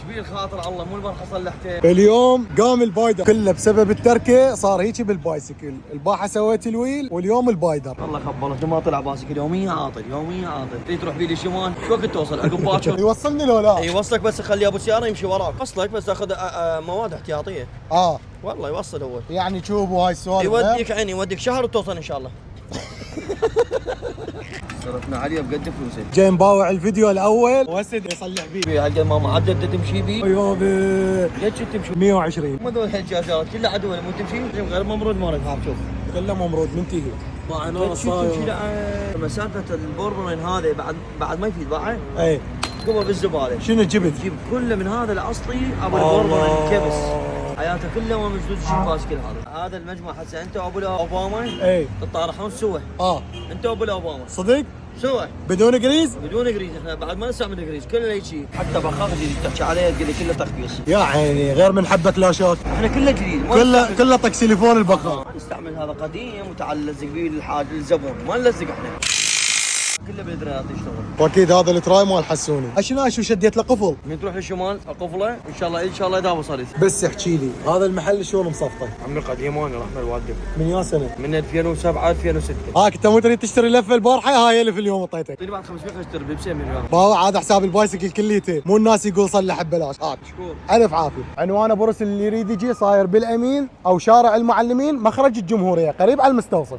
تشبيه الخاطر الله مو المرخص اللحتين. اليوم قام البايدر كله بسبب التركه، صار هيك بالبايسكل. البارحه سويت الويل واليوم البايدر. الله خبرك ما طلع باسكل يوميا عاطل يوميا عاطل. تريد تروح بيه للشمال شو وقت توصل عقب باكر؟ يوصلني لو لا؟ يوصلك بس خلي ابو سياره يمشي وراك، وصلك بس تاخذ مواد احتياطيه. والله يوصل هو. يعني تشوب وهاي السوالف. يوديك عيني يوديك شهر وتوصل ان شاء الله. صرفنا عليه بقد فلوسه. جاي مباوع الفيديو الاول وهسه يصلح بيه. هالقد ما معدل تمشي بيه. يابا ليش تمشي 120 ما ذول هالجازات كلها عدوى مو تمشي غير ممرود مالك هاب شوف كله ممرود منتهي. باعنا تمشي مسافه البوربرين هذا بعد ما يفيد باعه. اي قبل بالزباله. شنو جبت؟ جيب كله من هذا الاصلي ابو البوربرين الكبس. حياته كلها ما مزوج شيء باسكل هذا المجمع. هسه انت وابو اوباما اي تطارحون سوا. انت وابو اوباما صدق؟ سوا بدون قريز؟ بدون قريز. احنا بعد ما نستعمل قريز كله هيك. حتى بخاخ اللي تحكي عليه تقول لي كله تخبيص. يا عيني غير من حبه لاشات. احنا كله جديد كله طق تليفون البخار. نستعمل هذا قديم وتعال نلزق فيه الحاج الزبون ما نلزق احنا. كله بالدريات يشتغل. واكيد هذا التراي مال حسوني. شو شديت له قفل؟ من تروح للشمال القفله ان شاء الله اذا وصلت. بس احكي لي هذا المحل شلون مصفطه؟ عمي قديم وانا رحمه الوالده. من يا سنه؟ من 2007 2006. انت مو تريد تشتري لفه البارحه؟ هاي الف اليوم اعطيتك. اعطيني بعد 500 اشتري بلبسين من وياه. باوع هذا حساب البايسكل كليته، مو الناس يقول صلح ببلاش. مشكور. الف عافيه. عنوان ابو رسل اللي يريد يجي صاير بالامين او شارع المعلمين مخرج الجمهوريه قريب على المستوصف.